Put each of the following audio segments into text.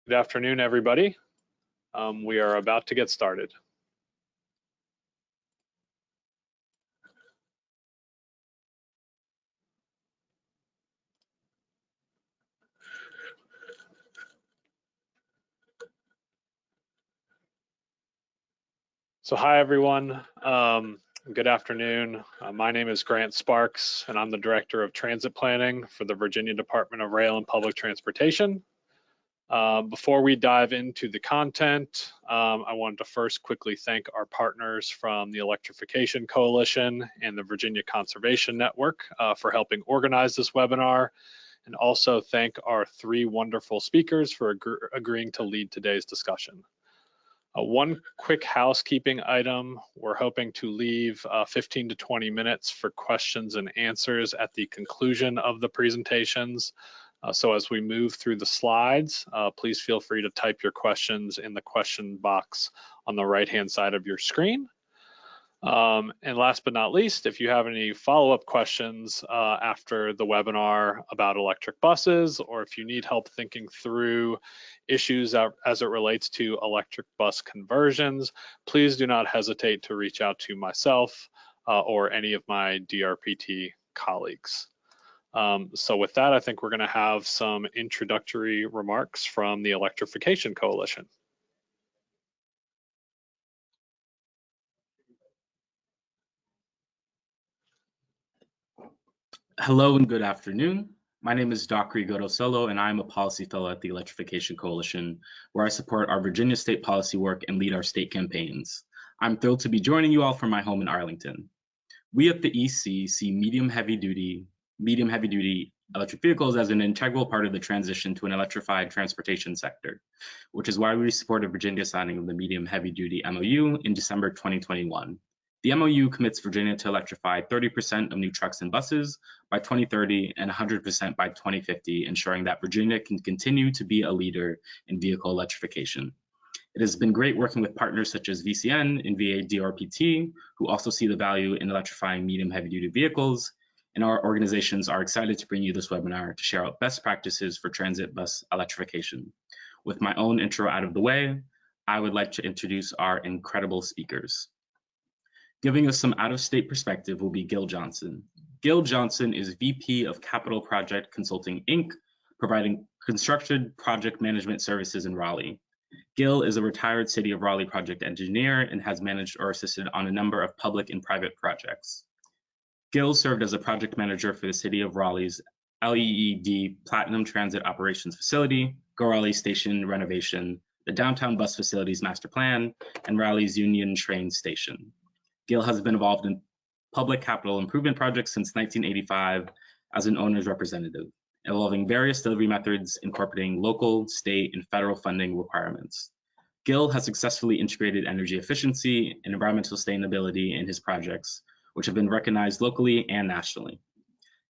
Good afternoon, everybody. We are about to get started. So hi, everyone. Good afternoon. My name is Grant Sparks, and I'm the Director of Transit Planning for the Virginia Department of Rail and Public Transportation. Before we dive into the content, I wanted to first quickly thank our partners from the Electrification Coalition and the Virginia Conservation Network for helping organize this webinar, and also thank our three wonderful speakers for agreeing to lead today's discussion. One quick housekeeping item, we're hoping to leave 15 to 20 minutes for questions and answers at the conclusion of the presentations. So as we move through the slides, please feel free to type your questions in the question box on the right-hand side of your screen. And last but not least, if you have any follow-up questions after the webinar about electric buses, or if you need help thinking through issues as it relates to electric bus conversions, please do not hesitate to reach out to myself or any of my DRPT colleagues. So with that, I think we're going to have some introductory remarks from the Electrification Coalition. Hello and good afternoon. My name is Dr. Godosolo, and I'm a policy fellow at the Electrification Coalition, where I support our Virginia state policy work and lead our state campaigns. I'm thrilled to be joining you all from my home in Arlington. We at the EC see medium heavy duty electric vehicles as an integral part of the transition to an electrified transportation sector, which is why we supported Virginia signing of the medium heavy duty MOU in December 2021. The MOU commits Virginia to electrify 30% of new trucks and buses by 2030 and 100% by 2050, ensuring that Virginia can continue to be a leader in vehicle electrification. It has been great working with partners such as VCN and VA-DRPT, who also see the value in electrifying medium heavy-duty vehicles, and our organizations are excited to bring you this webinar to share out best practices for transit bus electrification. With my own intro out of the way, I would like to introduce our incredible speakers. Giving us some out-of-state perspective will be Gil Johnson. Gil Johnson is VP of Capital Project Consulting, Inc., providing construction project management services in Raleigh. Gil is a retired City of Raleigh project engineer and has managed or assisted on a number of public and private projects. Gil served as a project manager for the City of Raleigh's LEED Platinum Transit Operations Facility, Go Raleigh Station renovation, the Downtown Bus Facilities Master Plan, and Raleigh's Union Train Station. Gil has been involved in public capital improvement projects since 1985 as an owner's representative, involving various delivery methods incorporating local, state, and federal funding requirements. Gil has successfully integrated energy efficiency and environmental sustainability in his projects, which have been recognized locally and nationally.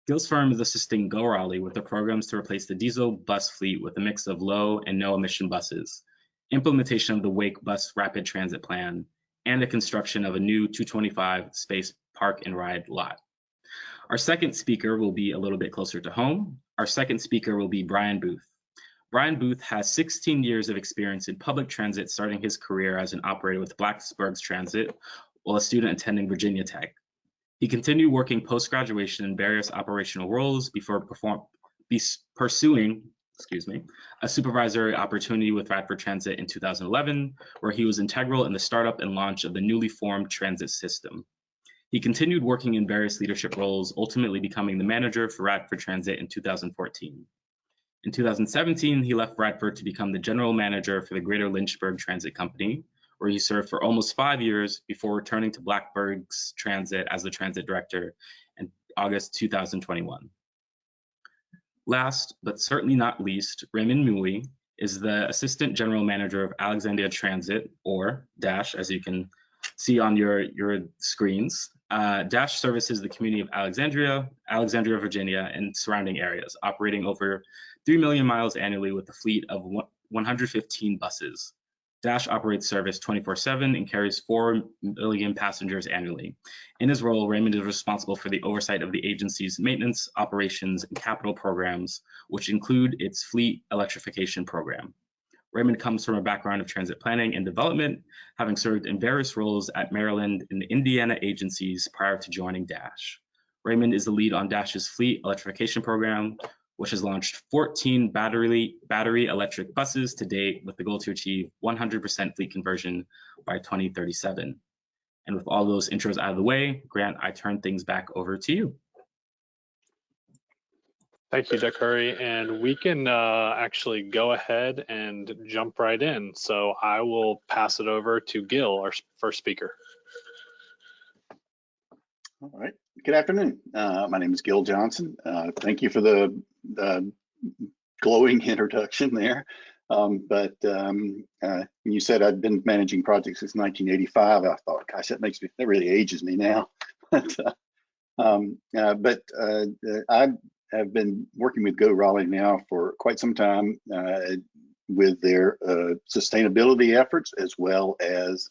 Gil's firm is assisting Go Raleigh with the programs to replace the diesel bus fleet with a mix of low and no emission buses, implementation of the Wake Bus Rapid Transit Plan, and the construction of a new 225 space park and ride lot. Our second speaker will be a little bit closer to home. Our second speaker will be Brian Booth. Brian Booth has 16 years of experience in public transit, starting his career as an operator with Blacksburg's Transit while a student attending Virginia Tech. He continued working post-graduation in various operational roles before pursuing a supervisory opportunity with Radford Transit in 2011, where he was integral in the startup and launch of the newly formed transit system. He continued working in various leadership roles, ultimately becoming the manager for Radford Transit in 2014. In 2017, he left Radford to become the general manager for the Greater Lynchburg Transit Company, where he served for almost 5 years before returning to Blacksburg's Transit as the transit director in August 2021. Last, but certainly not least, Raymond Mui is the Assistant General Manager of Alexandria Transit, or DASH, as you can see on your screens. DASH services the community of Alexandria, Virginia, and surrounding areas, operating over 3 million miles annually with a fleet of 115 buses. DASH operates service 24/7 and carries 4 million passengers annually. In his role, Raymond is responsible for the oversight of the agency's maintenance, operations, and capital programs, which include its fleet electrification program. Raymond comes from a background of transit planning and development, having served in various roles at Maryland and Indiana agencies prior to joining Dash. Raymond is the lead on Dash's fleet electrification program, which has launched 14 battery electric buses to date with the goal to achieve 100% fleet conversion by 2037. And with all those intros out of the way, Grant, I turn things back over to you. Thank you, Dick Curry. And we can actually go ahead and jump right in. So I will pass it over to Gil, our first speaker. All right. Good afternoon. My name is Gil Johnson. Thank you for the glowing introduction there. But when you said I'd been managing projects since 1985, I thought, gosh, that really ages me now. But I have been working with Go Raleigh now for quite some time with their sustainability efforts, as well as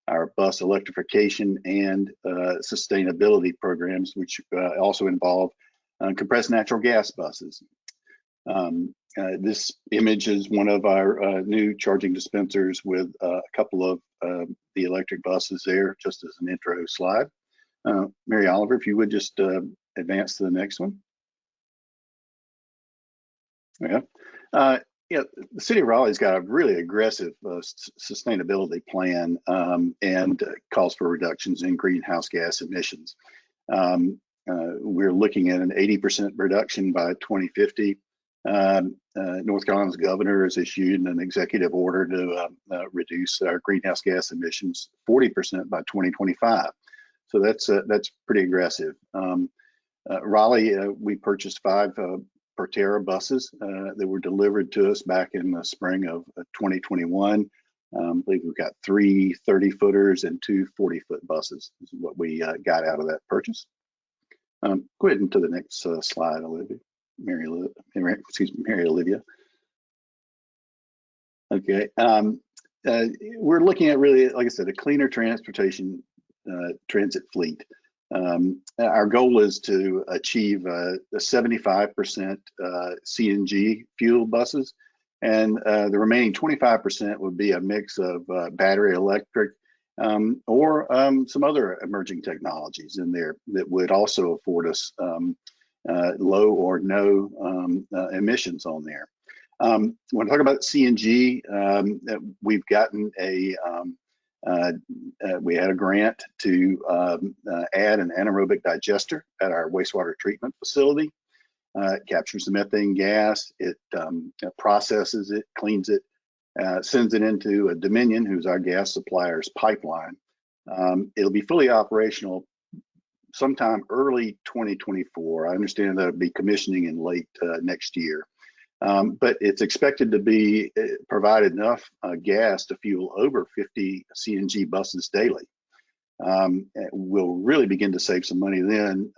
our bus electrification and sustainability programs, which also involve compressed natural gas buses. This image is one of our new charging dispensers with a couple of the electric buses there, just as an intro slide. Mary Oliver, if you would just advance to the next one. Yeah. Yeah, the city of Raleigh's got a really aggressive sustainability plan and calls for reductions in greenhouse gas emissions. We're looking at an 80% reduction by 2050. North Carolina's governor has issued an executive order to reduce our greenhouse gas emissions 40% by 2025. So that's pretty aggressive. Raleigh, we purchased 5 Proterra buses that were delivered to us back in the spring of 2021. I believe we've got 3 30-footers and 2 40-foot buses. This is what we got out of that purchase. Go ahead into the next slide, Olivia. Mary Olivia. Okay. We're looking at really, like I said, a cleaner transportation transit fleet. Our goal is to achieve a 75% CNG fuel buses, and the remaining 25% would be a mix of battery electric or some other emerging technologies in there that would also afford us low or no emissions on there. When I talk about CNG, we've gotten we had a grant to add an anaerobic digester at our wastewater treatment facility. It captures the methane gas, it processes it, cleans it, sends it into a Dominion, who's our gas supplier's pipeline. It'll be fully operational sometime early 2024. I understand that it'll be commissioning in late next year. But it's expected to be provide enough gas to fuel over 50 CNG buses daily. We'll really begin to save some money then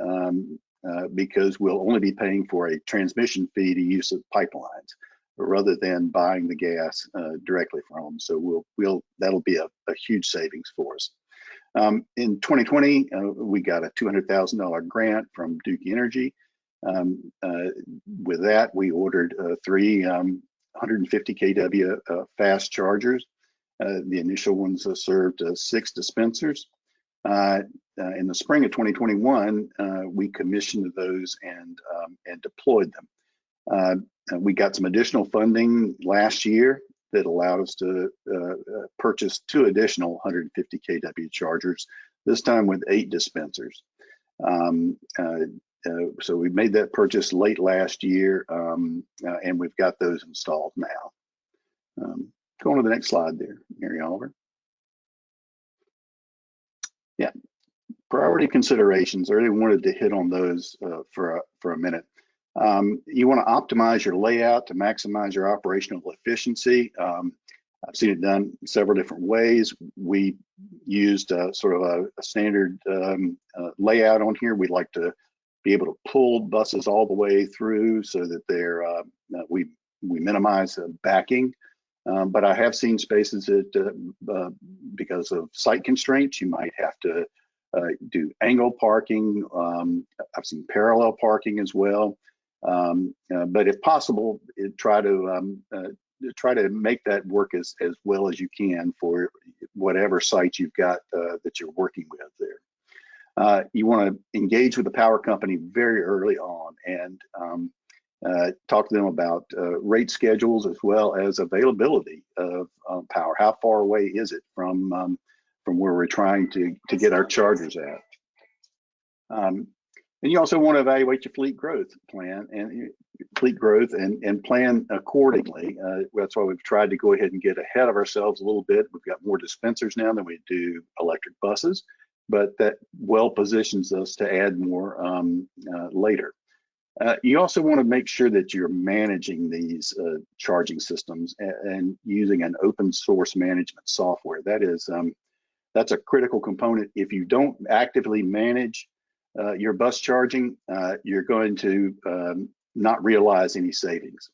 because we'll only be paying for a transmission fee to use of pipelines rather than buying the gas directly from them. So that'll be a huge savings for us. In 2020, we got a $200,000 grant from Duke Energy. With that, we ordered 3 150 kW fast chargers. The initial ones served 6 dispensers. In the spring of 2021, we commissioned those and deployed them. We got some additional funding last year that allowed us to purchase 2 additional 150 kW chargers, this time with 8 dispensers. So we made that purchase late last year, and we've got those installed now. Go on to the next slide there, Mary Oliver. Yeah, priority considerations. I really wanted to hit on those for a minute. You want to optimize your layout to maximize your operational efficiency. I've seen it done several different ways. We used sort of a standard layout on here. We'd like to be able to pull buses all the way through so that they're we minimize backing. But I have seen spaces that because of site constraints, you might have to do angle parking. I've seen parallel parking as well. But if possible, try to try to make that work as well as you can for whatever site you've got that you're working with there. You want to engage with the power company very early on and talk to them about rate schedules as well as availability of power. How far away is it from where we're trying to get our chargers at? And you also want to evaluate your fleet growth plan and plan accordingly. That's why we've tried to go ahead and get ahead of ourselves a little bit. We've got more dispensers now than we do electric buses, but that well positions us to add more later. You also want to make sure that you're managing these charging systems and using an open source management software. That's a critical component. If you don't actively manage your bus charging, you're going to not realize any savings.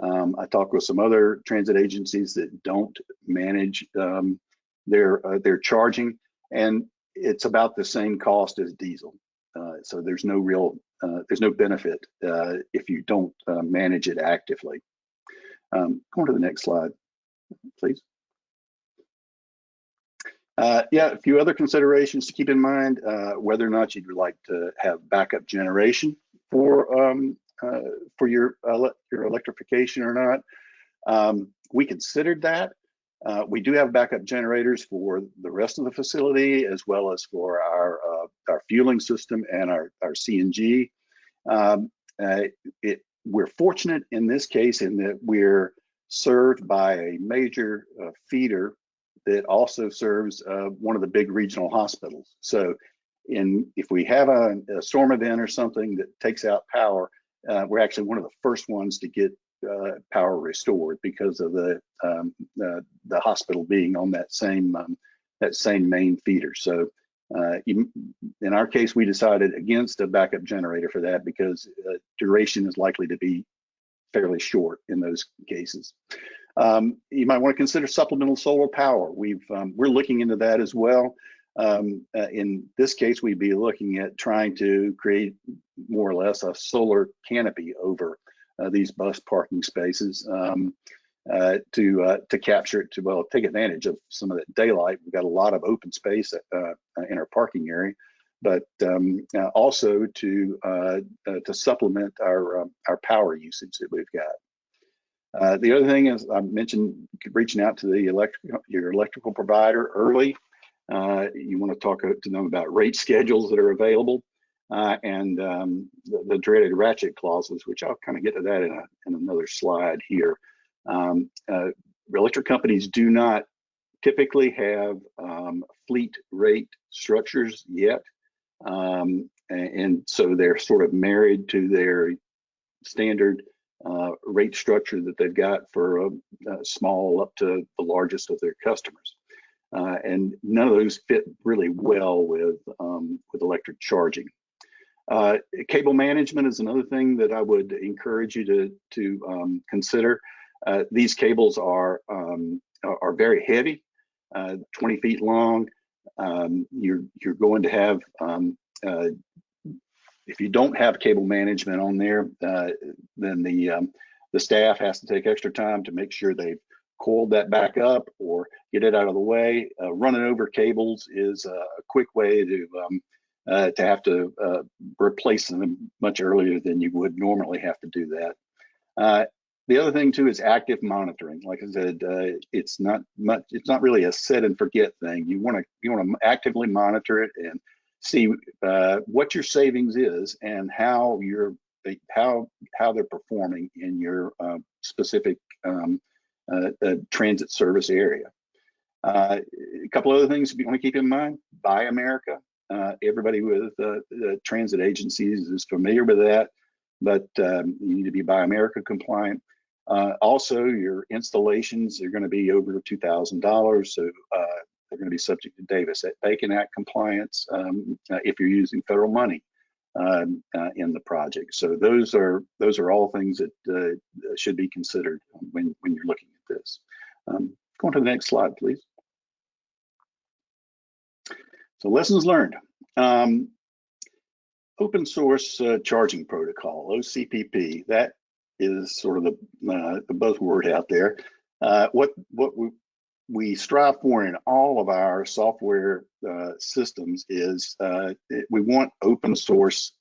I talked with some other transit agencies that don't manage their charging, and it's about the same cost as diesel. So there's no benefit if you don't manage it actively. Go on to the next slide, please. Yeah, a few other considerations to keep in mind, whether or not you'd like to have backup generation for your electrification or not. We considered that. We do have backup generators for the rest of the facility, as well as for our fueling system and our CNG. We're fortunate in this case in that we're served by a major feeder that also serves one of the big regional hospitals. So if we have a storm event or something that takes out power, we're actually one of the first ones to get power restored because of the hospital being on that same main feeder. So in our case, we decided against a backup generator for that because duration is likely to be fairly short in those cases. You might want to consider supplemental solar power. We're looking into that as well. In this case, we'd be looking at trying to create more or less a solar canopy over these bus parking spaces to capture it, to take advantage of some of that daylight. We've got a lot of open space in our parking area, but also to supplement our power usage that we've got. The other thing is, I mentioned reaching out to your electrical provider early. You want to talk to them about rate schedules that are available and the dreaded ratchet clauses, which I'll kind of get to that in another slide here. Electric companies do not typically have fleet rate structures yet, and so they're sort of married to their standard rate structure that they've got for small up to the largest of their customers. And none of those fit really well with electric charging. Cable management is another thing that I would encourage you to consider. These cables are very heavy, 20 feet long. You're going to have, if you don't have cable management on there, then the staff has to take extra time to make sure they've coiled that back up or get it out of the way. Running over cables is a quick way to have to replace them much earlier than you would normally have to do that. The other thing too is active monitoring. Like I said, it's not really a set and forget thing. You want to actively monitor it and see what your savings is and how they're performing in your specific transit service area. A couple other things you want to keep in mind: Buy America. Everybody with the transit agencies is familiar with that, but you need to be Buy America compliant. Also, your installations are going to be over $2,000, so they're going to be subject to Davis-Bacon Act compliance if you're using federal money in the project. So those are all things that should be considered when you're looking at this. Go on to the next slide, please. So lessons learned. Open source charging protocol, OCPP, that is sort of the buzzword out there. What we strive for in all of our software systems is we want open source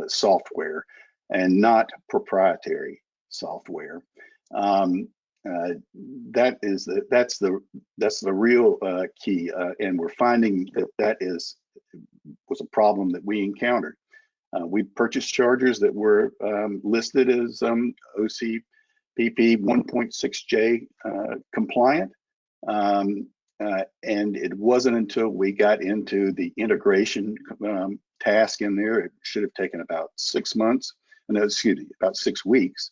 software and not proprietary software. That's the real key, and we're finding that was a problem that we encountered. We purchased chargers that were listed as OCPP 1.6J compliant, and it wasn't until we got into the integration task in there, it should have taken about 6 months, no, excuse me, about 6 weeks.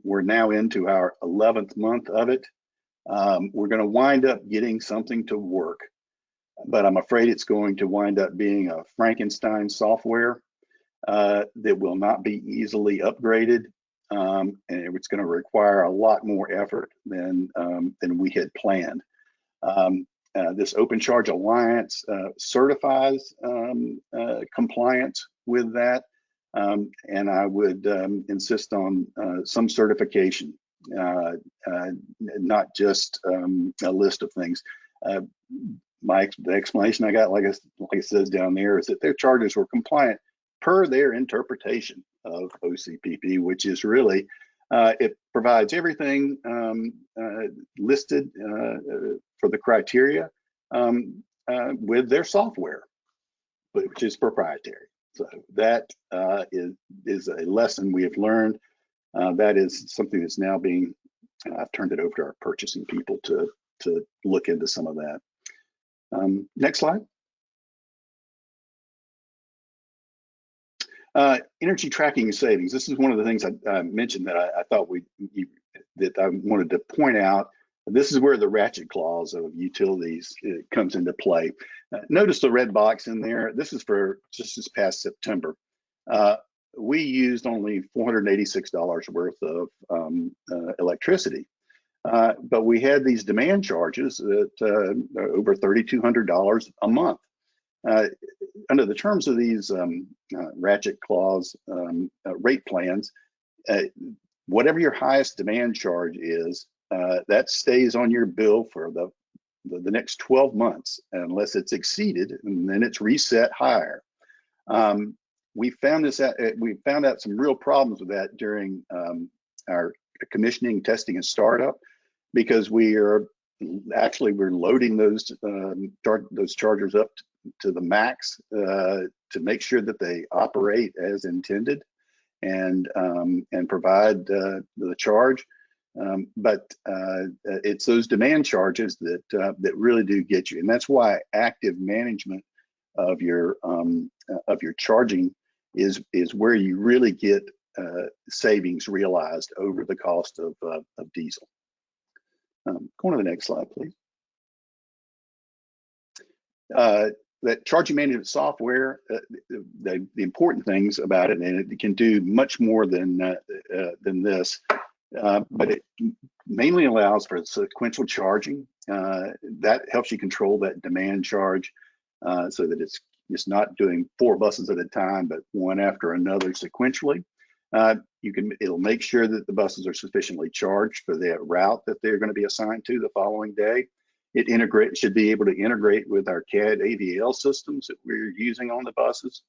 We're now into our 11th month of it. We're going to wind up getting something to work, but I'm afraid it's going to wind up being a Frankenstein software that will not be easily upgraded, and it's going to require a lot more effort than we had planned. This Open Charge Alliance certifies compliance with that, and I would insist on some certification, not just a list of things. The explanation I got, like it says down there, is that their chargers were compliant per their interpretation of OCPP, which is really, it provides everything listed for the criteria with their software, which is proprietary. So that is a lesson we have learned. That is something that's now being, I've turned it over to our purchasing people to look into some of that. Next slide. Energy tracking and savings. This is one of the things I mentioned that I thought that I wanted to point out. This is where the ratchet clause of utilities comes into play. Notice the red box in there. This is for just this past September. We used only $486 worth of electricity, but we had these demand charges at over $3,200 a month. Under the terms of these ratchet clause rate plans, whatever your highest demand charge is, that stays on your bill for the next 12 months unless it's exceeded, and then it's reset higher. We found out some real problems with that during our commissioning, testing, and startup, because we're loading those chargers up to the max to make sure that they operate as intended and provide the charge. But it's those demand charges that really do get you, and that's why active management of your charging is where you really get savings realized over the cost of diesel. Go on to the next slide, please. That charging management software, the important things about it, and it can do much more than this, but it mainly allows for sequential charging. That helps you control that demand charge so that it's not doing 4 buses at a time, but one after another sequentially. It'll make sure that the buses are sufficiently charged for the route that they're going to be assigned to the following day. It should be able to integrate with our CAD AVL systems that we're using on the buses.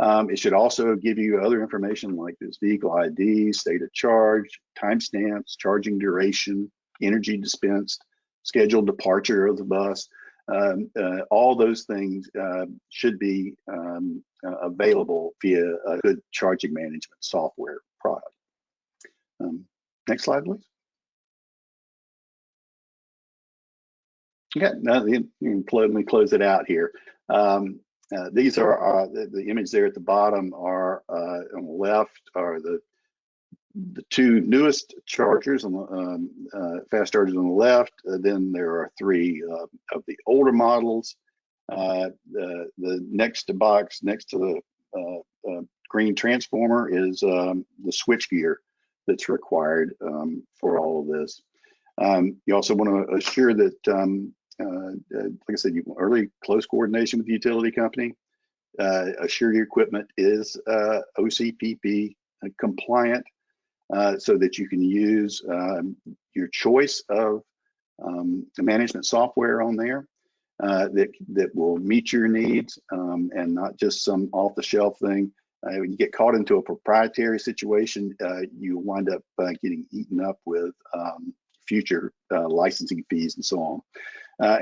It should also give you other information like this vehicle ID, state of charge, timestamps, charging duration, energy dispensed, scheduled departure of the bus. All those things should be available via a good charging management software product. Next slide, please. Okay, now let me close it out here. These are the image there at the bottom are on the left are the 2 newest chargers on the fast chargers on the left. Then there are 3 of the older models. The next box next to the green transformer is the switch gear that's required for all of this. You also want to assure that, like I said, early close coordination with the utility company. Assure your equipment is OCPP compliant, so that you can use your choice of management software on there that will meet your needs, and not just some off-the-shelf thing. When you get caught into a proprietary situation, you wind up getting eaten up with future licensing fees and so on.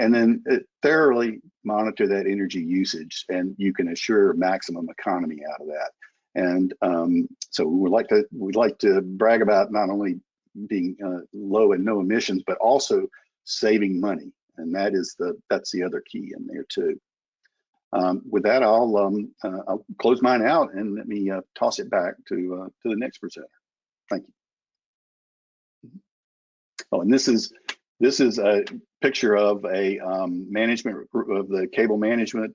And then thoroughly monitor that energy usage, and you can assure maximum economy out of that. And so we'd like to brag about not only being low and no emissions, but also saving money, and that's the other key in there too. With that, I'll close mine out and let me toss it back to the next presenter. Thank you. Oh, and this is a picture of a management of the cable management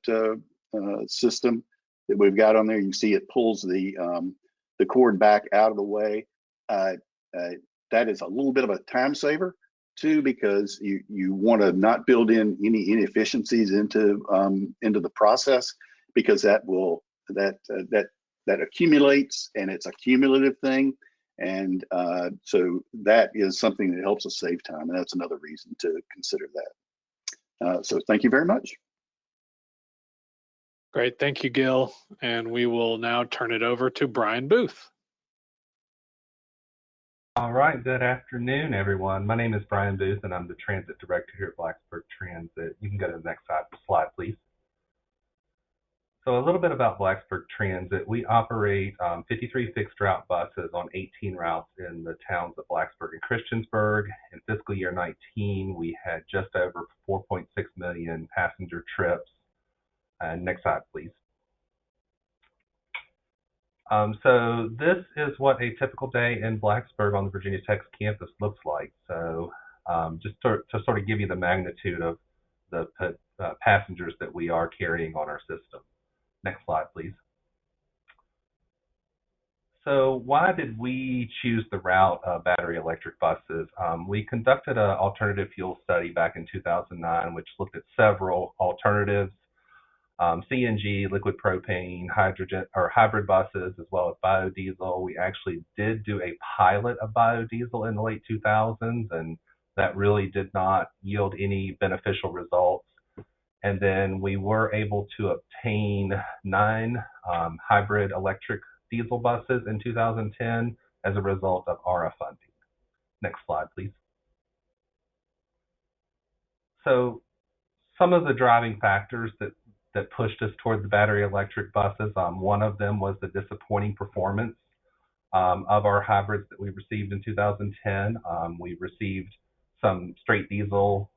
system that we've got on there. You can see it pulls the cord back out of the way. That is a little bit of a time saver too, because you want to not build in any inefficiencies into the process, because that accumulates, and it's a cumulative thing. And so that is something that helps us save time, and that's another reason to consider that. So thank you very much. Great, thank you, Gil. And we will now turn it over to Brian Booth. All right, good afternoon, everyone. My name is Brian Booth, and I'm the Transit Director here at Blacksburg Transit. You can go to the next slide, please. So a little bit about Blacksburg Transit. We operate 53 fixed route buses on 18 routes in the towns of Blacksburg and Christiansburg. In fiscal year 19, we had just over 4.6 million passenger trips. Next slide, please. So this is what a typical day in Blacksburg on the Virginia Tech campus looks like. So just to sort of give you the magnitude of the passengers that we are carrying on our system. Next slide, please. So why did we choose the route of battery electric buses? We conducted an alternative fuel study back in 2009, which looked at several alternatives. CNG, liquid propane, hydrogen or hybrid buses, as well as biodiesel. We actually did do a pilot of biodiesel in the late 2000s, and that really did not yield any beneficial results. And then we were able to obtain 9 hybrid electric diesel buses in 2010 as a result of ARA funding. Next slide, please. So some of the driving factors that pushed us toward the battery electric buses. One of them was the disappointing performance of our hybrids that we received in 2010. We received some straight diesel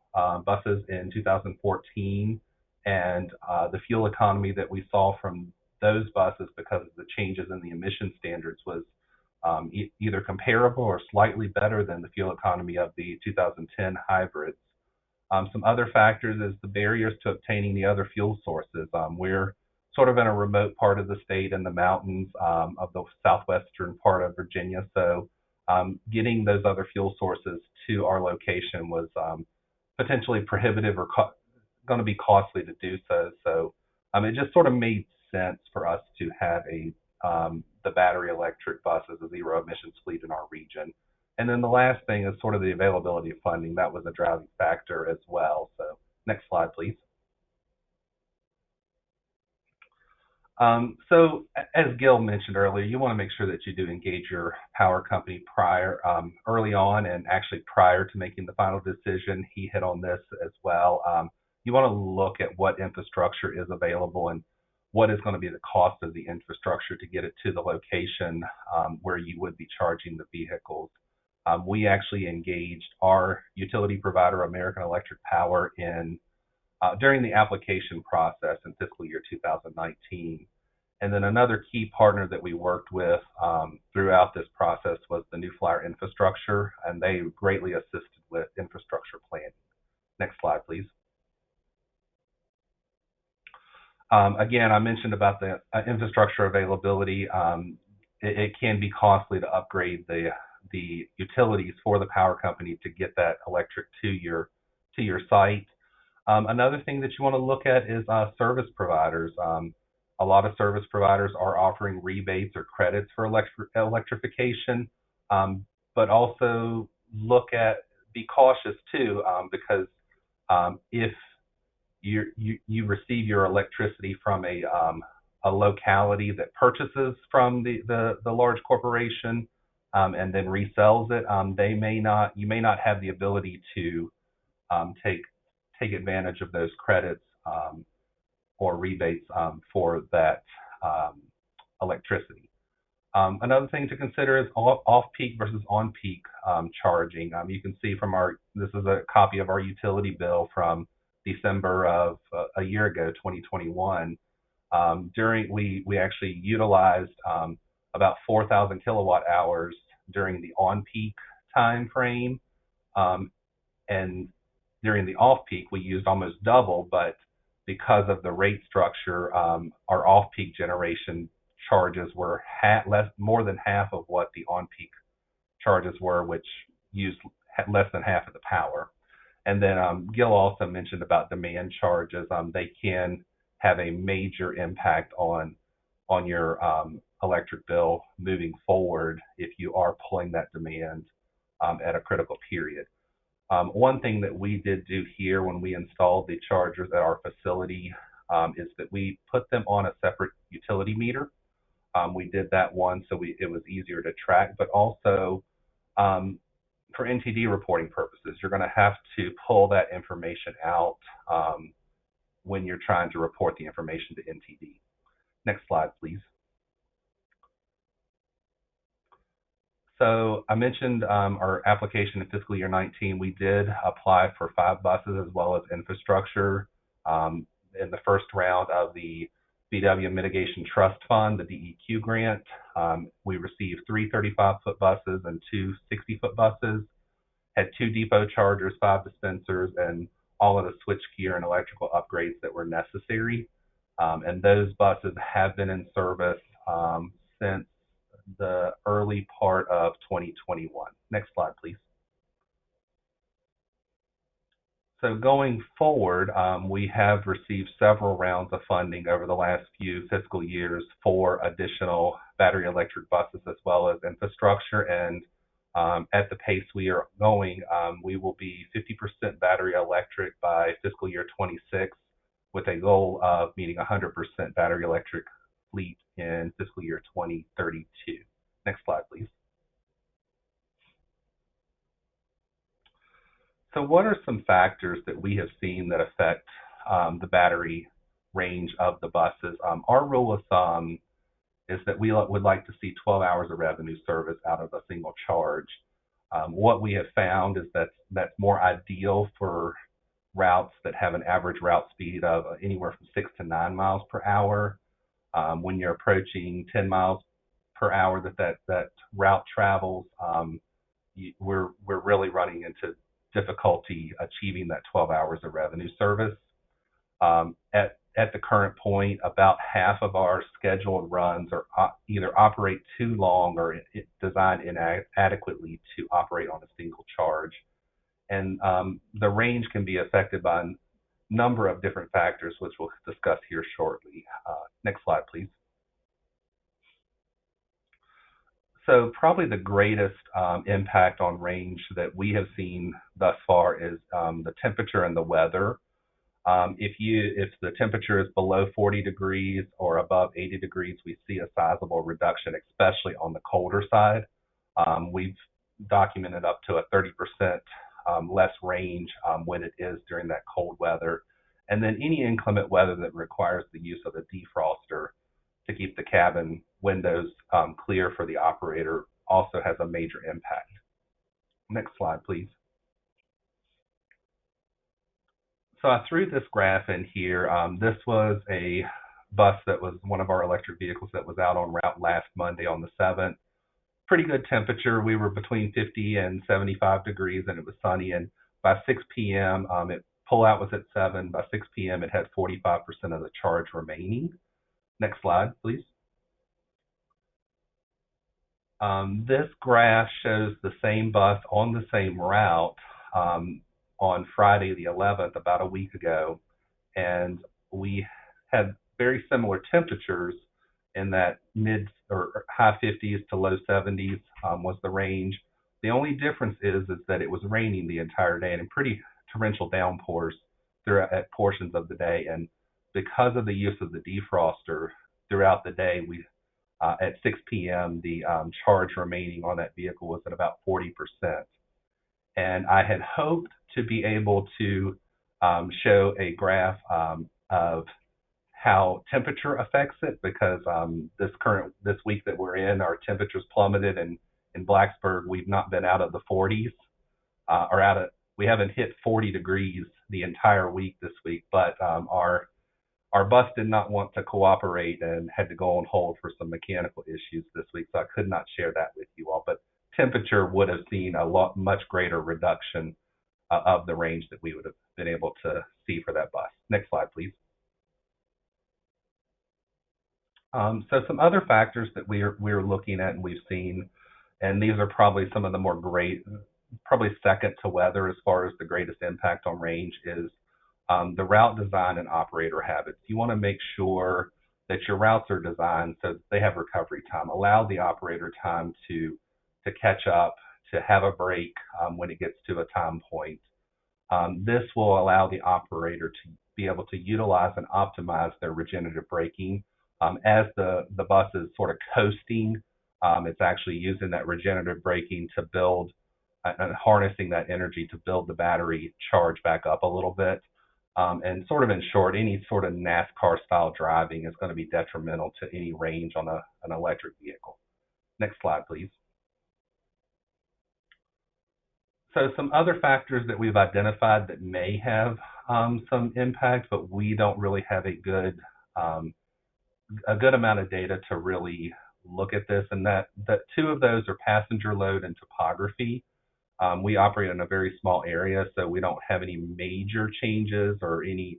buses in 2014, and the fuel economy that we saw from those buses, because of the changes in the emission standards, was either comparable or slightly better than the fuel economy of the 2010 hybrids. Some other factors is the barriers to obtaining the other fuel sources. We're sort of in a remote part of the state in the mountains of the southwestern part of Virginia, so getting those other fuel sources to our location was potentially prohibitive or going to be costly to do so. So it just sort of made sense for us to have the battery electric bus as a zero emissions fleet in our region. And then the last thing is sort of the availability of funding. That was a driving factor as well. So next slide, please. So as Gil mentioned earlier, you want to make sure that you do engage your power company early on, and actually prior to making the final decision. He hit on this as well. You want to look at what infrastructure is available and what is going to be the cost of the infrastructure to get it to the location where you would be charging the vehicles. We actually engaged our utility provider, American Electric Power, during the application process in fiscal year 2019. And then another key partner that we worked with throughout this process was the New Flyer Infrastructure, and they greatly assisted with infrastructure planning. Next slide, please. Again, I mentioned about the infrastructure availability. It can be costly to upgrade the utilities for the power company to get that electric to your site. Another thing that you want to look at is service providers. A lot of service providers are offering rebates or credits for electrification, but also be cautious too, because if you receive your electricity from a locality that purchases from the large corporation and then resells it, you may not have the ability to take advantage of those credits or rebates for that electricity. Another thing to consider is off-peak versus on-peak charging. You can see this is a copy of our utility bill from December of a year ago, 2021. We actually utilized about 4,000 kilowatt hours during the on-peak time frame, and during the off-peak we used almost double, but because of the rate structure, our off-peak generation charges were more than half of what the on-peak charges were, which used less than half of the power. And then Gil also mentioned about demand charges. They can have a major impact on your electric bill moving forward if you are pulling that demand at a critical period. One thing that we did do here when we installed the chargers at our facility is that we put them on a separate utility meter. We did that once so it was easier to track, but also for NTD reporting purposes, you're going to have to pull that information out when you're trying to report the information to NTD. Next slide, please. So I mentioned our application in fiscal year 19. We did apply for 5 buses as well as infrastructure in the first round of the VW Mitigation Trust Fund, the DEQ grant. We received 3 35-foot buses and 2 60-foot buses, had 2 depot chargers, 5 dispensers, and all of the switchgear and electrical upgrades that were necessary. And those buses have been in service since the early part of 2021. Next slide, please. So going forward, we have received several rounds of funding over the last few fiscal years for additional battery electric buses as well as infrastructure. And at the pace we are going, we will be 50% battery electric by fiscal year 26, with a goal of meeting 100% battery electric fleet in fiscal year 2032. Next slide, please. So what are some factors that we have seen that affect the battery range of the buses? Our rule of thumb is that we would like to see 12 hours of revenue service out of a single charge. What we have found is that's more ideal for routes that have an average route speed of anywhere from 6 to 9 miles per hour. When you're approaching 10 miles per hour that route travels, we're really running into difficulty achieving that 12 hours of revenue service. At the current point, about half of our scheduled runs are either operate too long or designed inadequately to operate on a single charge. And the range can be affected by a number of different factors, which we'll discuss here shortly. Next slide, please. So probably the greatest impact on range that we have seen thus far is the temperature and the weather. If the temperature is below 40 degrees or above 80 degrees, we see a sizable reduction, especially on the colder side. We've documented up to a 30% less range when it is during that cold weather. And then any inclement weather that requires the use of a defroster to keep the cabin windows clear for the operator also has a major impact. Next slide, please. So I threw this graph in here. This was a bus that was one of our electric vehicles that was out on route last Monday on the 7th. Pretty good temperature. We were between 50 and 75 degrees and it was sunny. And by 6 p.m., pullout was at 7. By 6 p.m., it had 45% of the charge remaining. Next slide, please. This graph shows the same bus on the same route on Friday the 11th, about a week ago, and we had very similar temperatures in that mid or high 50s to low 70s was the range. The only difference is that it was raining the entire day and in pretty torrential downpours throughout at portions of the day. And because of the use of the defroster throughout the day, we at 6 p.m. the charge remaining on that vehicle was at about 40%. And I had hoped to be able to show a graph of how temperature affects it, because this week that we're in, our temperatures plummeted, and in Blacksburg we've not been out of the 40s, we haven't hit 40 degrees the entire week this week, but our bus did not want to cooperate and had to go on hold for some mechanical issues this week, so I could not share that with you all. But temperature would have seen much greater reduction of the range that we would have been able to see for that bus. Next slide, please. So some other factors that we're looking at and we've seen, and these are probably some of the more probably second to weather as far as the greatest impact on range, is the route design and operator habits. You want to make sure that your routes are designed so that they have recovery time. Allow the operator time to catch up, to have a break when it gets to a time point. This will allow the operator to be able to utilize and optimize their regenerative braking. As the bus is sort of coasting, it's actually using that regenerative braking to build and harnessing that energy to build the battery charge back up a little bit. And sort of in short, any sort of NASCAR style driving is going to be detrimental to any range on an electric vehicle. Next slide, please. So some other factors that we've identified that may have some impact, but we don't really have a good amount of data to really look at this, and that two of those are passenger load and topography. We operate in a very small area, so we don't have any major changes or any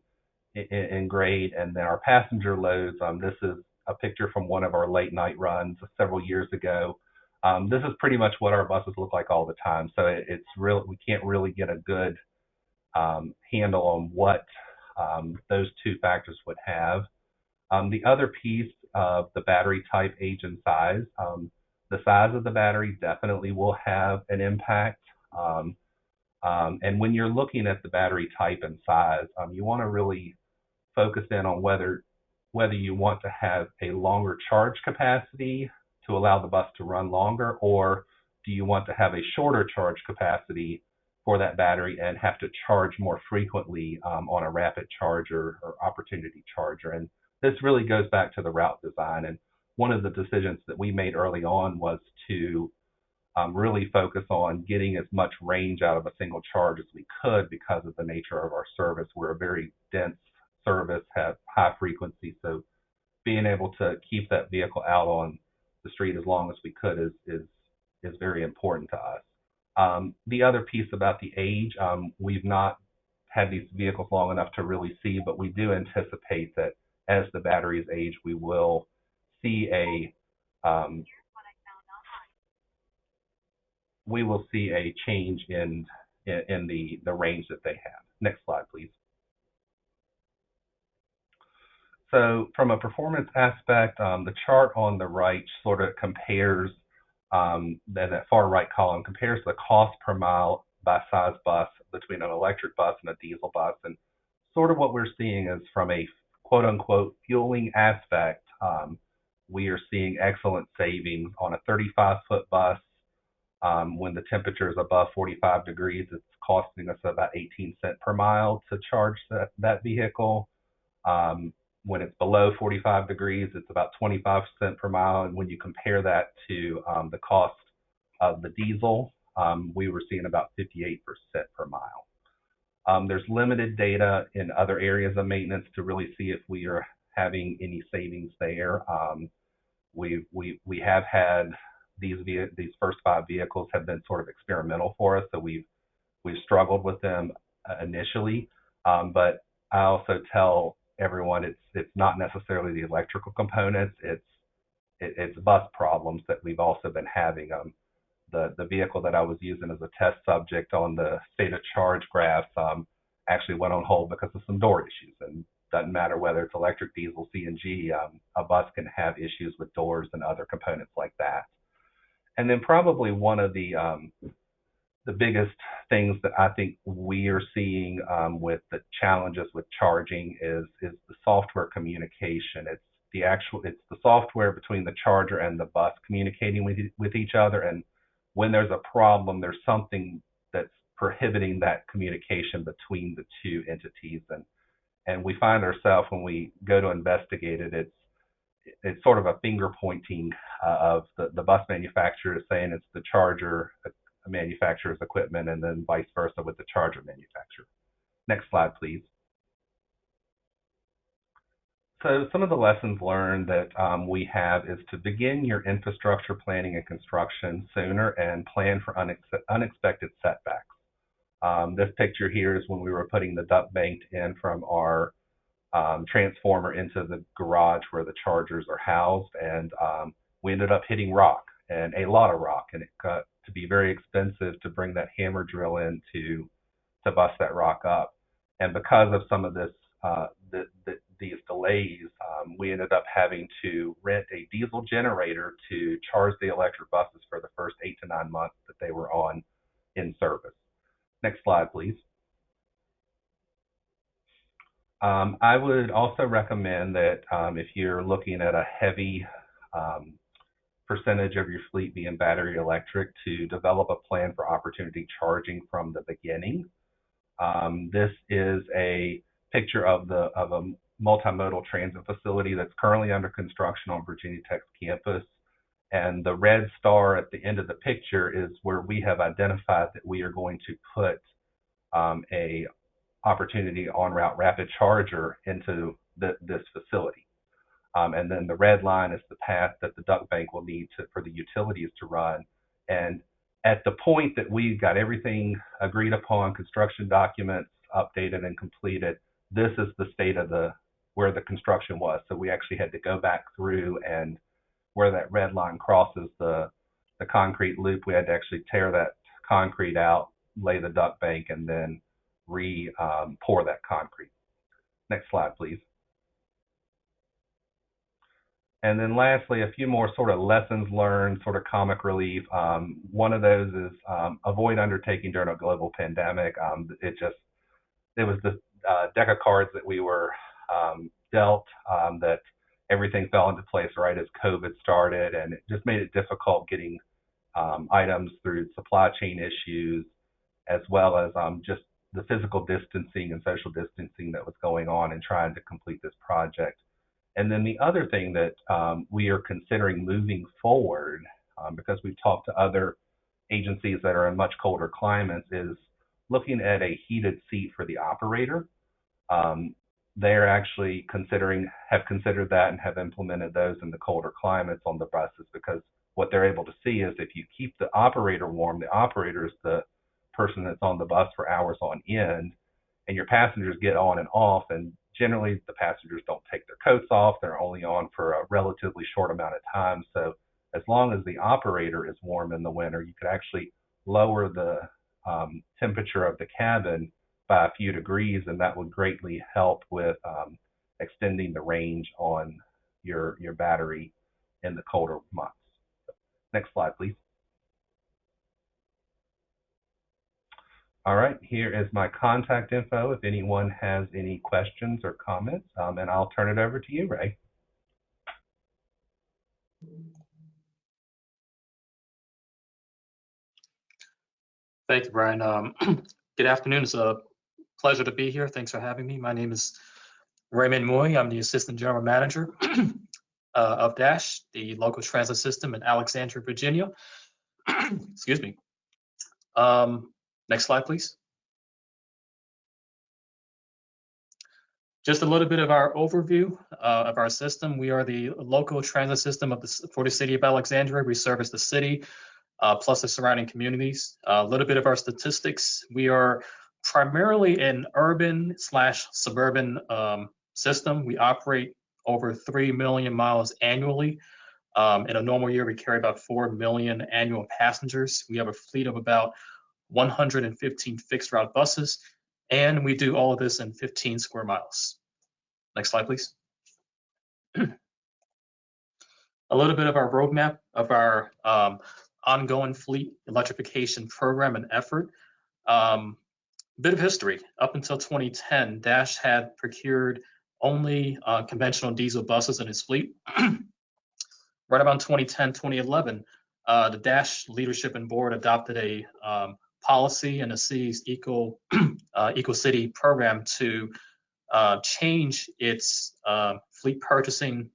in grade. And then our passenger loads, this is a picture from one of our late night runs several years ago. This is pretty much what our buses look like all the time. So it's real. We can't really get a good handle on what those two factors would have. The other piece of the battery type, age, and size. The size of the battery definitely will have an impact. And when you're looking at the battery type and size, you want to really focus in on whether you want to have a longer charge capacity to allow the bus to run longer, or do you want to have a shorter charge capacity for that battery and have to charge more frequently on a rapid charger or opportunity charger. And this really goes back to the route design. And one of the decisions that we made early on was to really focus on getting as much range out of a single charge as we could because of the nature of our service. We're a very dense service, have high frequency, so being able to keep that vehicle out on the street as long as we could is very important to us. The other piece about the age, we've not had these vehicles long enough to really see, but we do anticipate that as the batteries age, we will see a change in the range that they have. Next slide, please. So from a performance aspect, the chart on the right sort of compares, that far right column compares the cost per mile by size bus between an electric bus and a diesel bus. And sort of what we're seeing is, from a quote unquote fueling aspect, we are seeing excellent savings on a 35-foot bus. When the temperature is above 45 degrees, it's costing us about 18 cents per mile to charge that vehicle. When it's below 45 degrees, it's about 25 cents per mile. And when you compare that to the cost of the diesel, we were seeing about 58% per mile. There's limited data in other areas of maintenance to really see if we are having any savings there. We have had these first 5 vehicles have been sort of experimental for us, so we've struggled with them initially. But I also tell everyone it's not necessarily the electrical components, it's bus problems that we've also been having. The vehicle that I was using as a test subject on the state of charge graph actually went on hold because of some door issues, and Doesn't matter whether it's electric, diesel, CNG, a bus can have issues with doors and other components like that. And then probably one of the biggest things that I think we are seeing with the challenges with charging is the software communication. It's the software between the charger and the bus communicating with each other. And when there's a problem, there's something that's prohibiting that communication between the two entities. And we find ourselves, when we go to investigate it, it's sort of a finger pointing of the bus manufacturer saying it's the charger manufacturer's equipment, and then vice versa with the charger manufacturer. Next slide, please. So some of the lessons learned that we have is to begin your infrastructure planning and construction sooner and plan for unexpected setbacks. This picture here is when we were putting the duct bank in from our transformer into the garage where the chargers are housed, and we ended up hitting rock, and a lot of rock, and it got to be very expensive to bring that hammer drill in to bust that rock up. And because of some of this these delays, we ended up having to rent a diesel generator to charge the electric buses for the first 8 to 9 months that they were on in service. Next slide, please. I would also recommend that if you're looking at a heavy percentage of your fleet being battery electric, to develop a plan for opportunity charging from the beginning. This is a picture of a multimodal transit facility that's currently under construction on Virginia Tech's campus. And the red star at the end of the picture is where we have identified that we are going to put a opportunity on-route rapid charger into this facility. And then the red line is the path that the duct bank will need for the utilities to run. And at the point that we got everything agreed upon, construction documents updated and completed, this is the state of where the construction was. So we actually had to go back through, and where that red line crosses the concrete loop, we had to actually tear that concrete out, lay the duct bank, and then pour that concrete. Next slide, please. And then lastly, a few more sort of lessons learned, sort of comic relief. One of those is avoid undertaking during a global pandemic. It was the deck of cards that we were dealt, that everything fell into place right as COVID started, and it just made it difficult getting items through supply chain issues, as well as just the physical distancing and social distancing that was going on in trying to complete this project. And then the other thing that we are considering moving forward, because we've talked to other agencies that are in much colder climates, is looking at a heated seat for the operator. They're actually have considered that and have implemented those in the colder climates on the buses, because what they're able to see is if you keep the operator warm, the operator is the person that's on the bus for hours on end, and your passengers get on and off, and generally the passengers don't take their coats off. They're only on for a relatively short amount of time. So as long as the operator is warm in the winter, you could actually lower the temperature of the cabin by a few degrees, and that would greatly help with extending the range on your battery in the colder months. Next slide, please. All right, here is my contact info if anyone has any questions or comments, and I'll turn it over to you, Ray. Thank you, Brian. Good afternoon. It's a pleasure to be here. Thanks for having me. My name is Raymond Moy. I'm the Assistant General Manager of DASH, the local transit system in Alexandria, Virginia. Excuse me. Next slide, please. Just a little bit of our overview of our system. We are the local transit system for the city of Alexandria. We service the city plus the surrounding communities. A little bit of our statistics. We are primarily an urban/suburban system. We operate over 3 million miles annually. In a normal year, we carry about 4 million annual passengers. We have a fleet of about 115 fixed route buses, and we do all of this in 15 square miles. Next slide, please. A little bit of our roadmap of our ongoing fleet electrification program and effort. Bit of history. Up until 2010, Dash had procured only conventional diesel buses in its fleet. Right around 2010, 2011, the Dash leadership and board adopted a policy in the city's Eco City program to change its fleet purchasing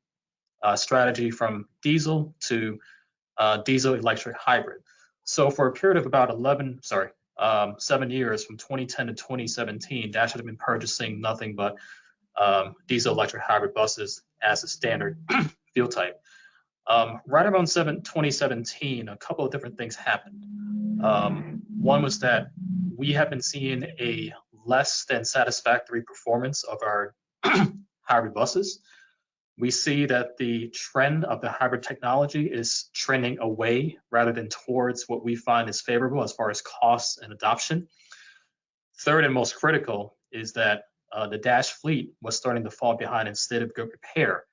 strategy from diesel to diesel electric hybrid. So for a period of about 7 years, from 2010 to 2017, Dash had been purchasing nothing but diesel electric hybrid buses as a standard fuel type. Right around 2017, a couple of different things happened. One was that we have been seeing a less than satisfactory performance of our hybrid buses. We see that the trend of the hybrid technology is trending away rather than towards what we find is favorable as far as costs and adoption. Third and most critical is that the Dash fleet was starting to fall behind in state of good repair,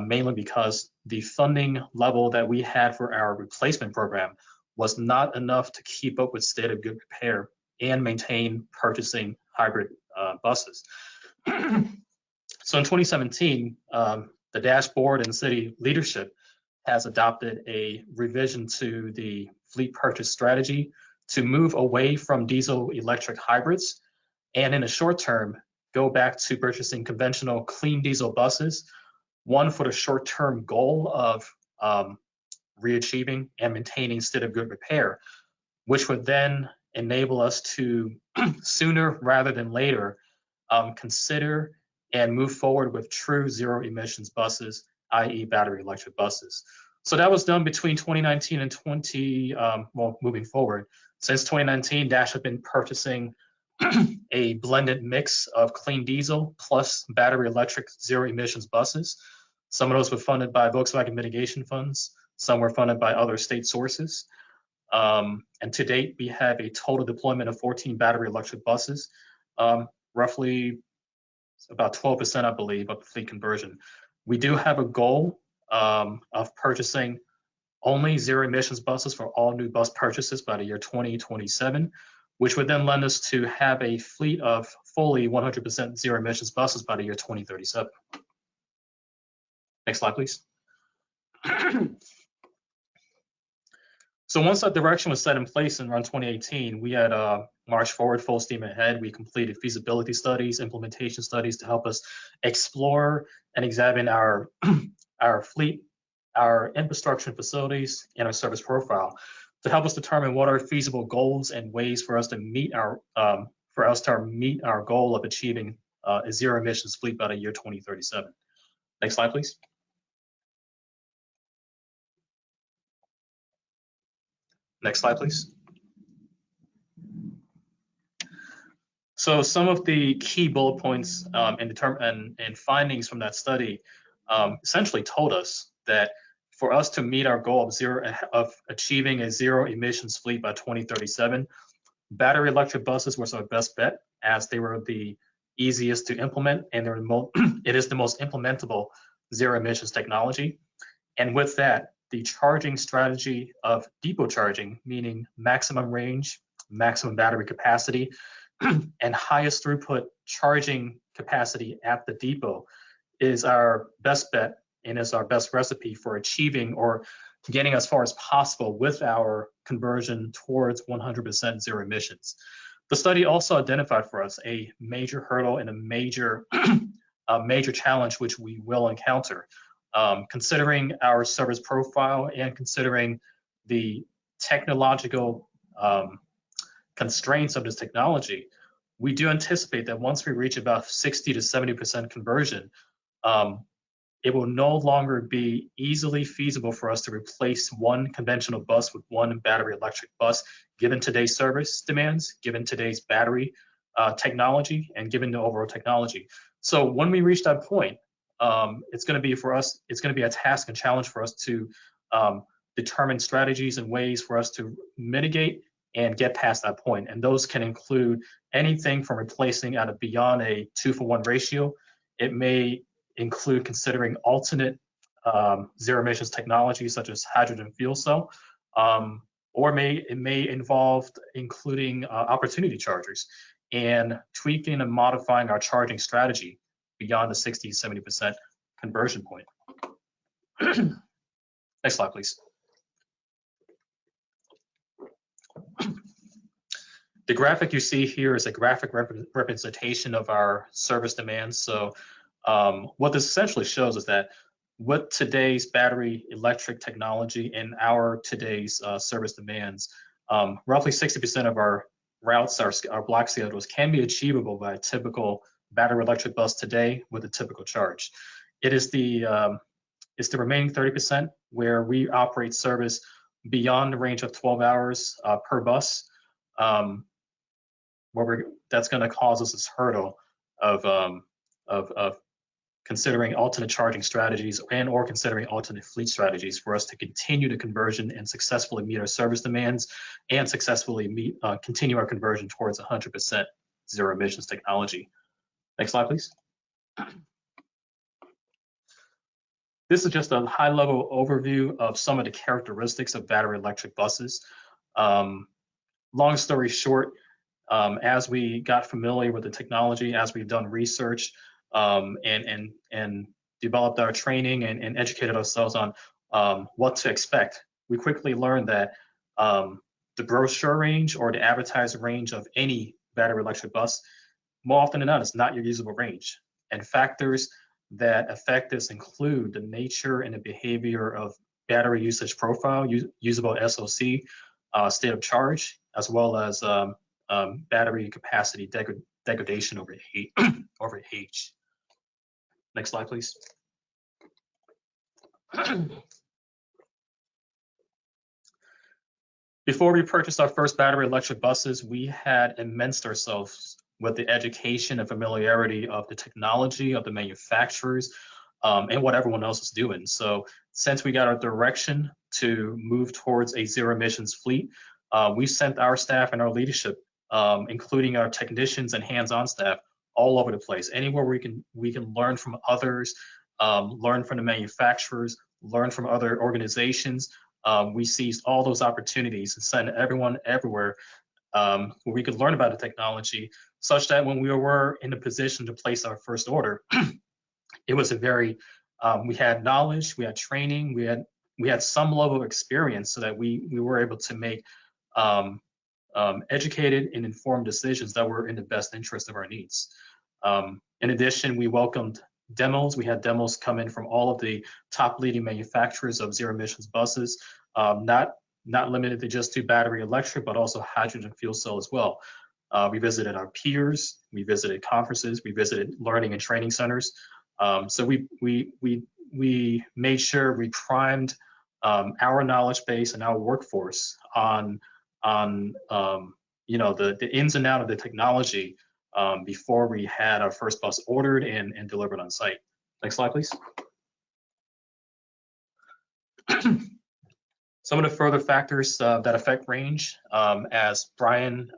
mainly because the funding level that we had for our replacement program was not enough to keep up with state of good repair and maintain purchasing hybrid buses. So in 2017, the Dash board and city leadership has adopted a revision to the fleet purchase strategy to move away from diesel electric hybrids, and in the short term, go back to purchasing conventional clean diesel buses, one for the short-term goal of reachieving and maintaining state of good repair, which would then enable us to sooner rather than later consider and move forward with true zero emissions buses, i.e. battery electric buses. So that was done between 2019 and moving forward. Since 2019, Dash has been purchasing a blended mix of clean diesel plus battery electric zero emissions buses. Some of those were funded by Volkswagen mitigation funds. Some were funded by other state sources. And to date, we have a total deployment of 14 battery electric buses, roughly about 12%, I believe, of the fleet conversion. We do have a goal of purchasing only zero emissions buses for all new bus purchases by the year 2027, which would then lend us to have a fleet of fully 100% zero emissions buses by the year 2037. Next slide, please. So once that direction was set in place in around 2018, we had marched forward full steam ahead. We completed feasibility studies, implementation studies to help us explore and examine our fleet, our infrastructure and facilities, and our service profile to help us determine what are feasible goals and ways for us to meet our goal of achieving a zero emissions fleet by the year 2037. Next slide, please. Next slide, please. So some of the key bullet points and findings from that study essentially told us that for us to meet our goal of achieving a zero emissions fleet by 2037, battery electric buses was our best bet, as they were the easiest to implement, and it is the most implementable zero emissions technology. And with that, the charging strategy of depot charging, meaning maximum range, maximum battery capacity, and highest throughput charging capacity at the depot, is our best bet and is our best recipe for achieving or getting as far as possible with our conversion towards 100% zero emissions. The study also identified for us a major hurdle and a major challenge which we will encounter. Considering our service profile and considering the technological constraints of this technology, we do anticipate that once we reach about 60 to 70% conversion, it will no longer be easily feasible for us to replace one conventional bus with one battery electric bus, given today's service demands, given today's battery technology, and given the overall technology. So when we reach that point, it's going to be a task and challenge for us to determine strategies and ways for us to mitigate and get past that point. And those can include anything from replacing beyond a 2-for-1 ratio It may include considering alternate zero emissions technologies such as hydrogen fuel cell, or it may involve including opportunity chargers and tweaking and modifying our charging strategy beyond the 60-70% conversion point. Next slide, please. The graphic you see here is a graphic representation of our service demands. So what this essentially shows is that with today's battery electric technology and our today's service demands, roughly 60% of our routes, our block schedules can be achievable by a typical battery electric bus today with a typical charge. It is it's the remaining 30% where we operate service beyond the range of 12 hours per bus, that's going to cause us this hurdle of considering alternate charging strategies or considering alternate fleet strategies for us to continue the conversion and successfully meet our service demands and successfully continue our conversion towards 100% zero emissions technology. Next slide, please. This is just a high-level overview of some of the characteristics of battery electric buses. Long story short, as we got familiar with the technology, as we've done research and developed our training and educated ourselves on what to expect, we quickly learned that the brochure range or the advertised range of any battery electric bus, more often than not, is not your usable range. And factors that affect this include the nature and the behavior of battery usage profile, usable SOC, state of charge, as well as battery capacity degradation over age. Next slide, please. Before we purchased our first battery electric buses, we had immersed ourselves with the education and familiarity of the technology, of the manufacturers, and what everyone else is doing. So since we got our direction to move towards a zero emissions fleet, we sent our staff and our leadership, including our technicians and hands-on staff, all over the place. Anywhere we can learn from others, learn from the manufacturers, learn from other organizations. We seized all those opportunities and sent everyone everywhere where we could learn about the technology, such that when we were in a position to place our first order, it was a very, we had knowledge, we had training, we had some level of experience so that we were able to make educated and informed decisions that were in the best interest of our needs. In addition, we welcomed demos. We had demos come in from all of the top leading manufacturers of zero emissions buses, not limited to just to battery electric, but also hydrogen fuel cell as well. We visited our peers, we visited conferences, we visited learning and training centers. So we made sure we primed our knowledge base and our workforce on you know, the ins and outs of the technology before we had our first bus ordered and delivered on site. Next slide, please. Some of the further factors that affect range, as Brian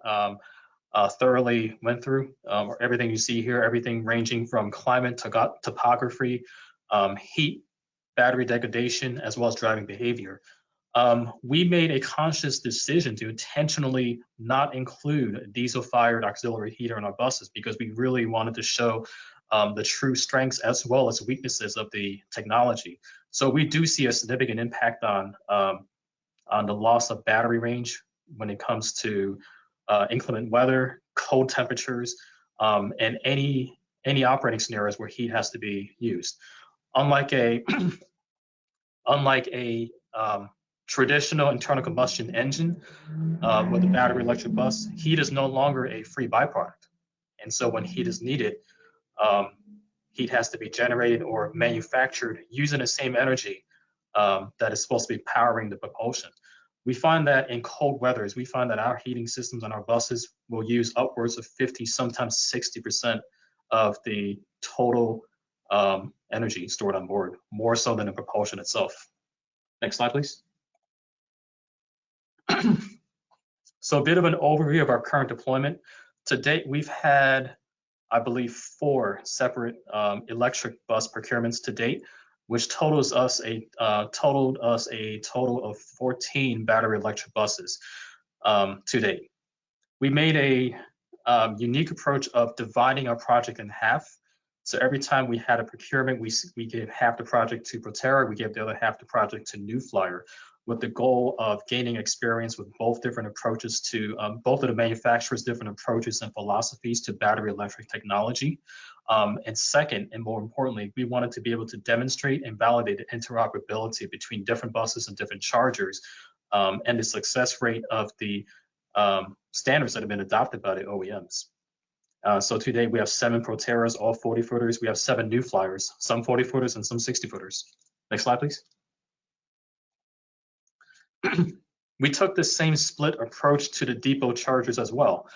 thoroughly went through, everything you see here, everything ranging from climate to topography, heat, battery degradation, as well as driving behavior. We made a conscious decision to intentionally not include a diesel-fired auxiliary heater in our buses because we really wanted to show the true strengths as well as weaknesses of the technology. So we do see a significant impact on the loss of battery range when it comes to inclement weather, cold temperatures, and any operating scenarios where heat has to be used. Unlike a traditional internal combustion engine with a battery electric bus, heat is no longer a free byproduct. And so when heat is needed, heat has to be generated or manufactured using the same energy that is supposed to be powering the propulsion. We find that in cold weathers, we find that our heating systems on our buses will use upwards of 50, sometimes 60% of the total energy stored on board, more so than the propulsion itself. Next slide, please. So a bit of an overview of our current deployment. To date, we've had I believe, 4 separate electric bus procurements to date, which totals us a total of 14 battery electric buses to date. We made a unique approach of dividing our project in half. So every time we had a procurement, we gave half the project to Proterra, we gave the other half the project to New Flyer, with the goal of gaining experience with both different approaches to both of the manufacturers' different approaches and philosophies to battery electric technology. And second, and more importantly, we wanted to be able to demonstrate and validate the interoperability between different buses and different chargers, and the success rate of the standards that have been adopted by the OEMs. So today we have 7 Proterras, all 40 footers. We have 7 New Flyers, some 40 footers and some 60 footers. Next slide, please. We took the same split approach to the depot chargers as well.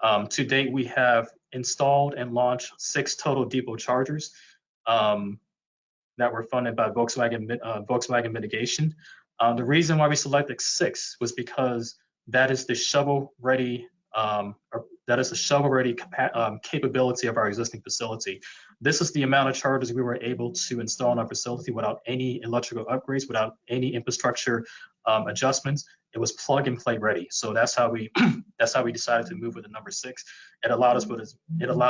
To date, we have installed and launched 6 total depot chargers that were funded by Volkswagen Mitigation. The reason why we selected 6 was because that is the shovel-ready capability of our existing facility. This is the amount of chargers we were able to install in our facility without any electrical upgrades, without any infrastructure adjustments. It was plug and play ready. So that's how we decided to move with the number 6. It allowed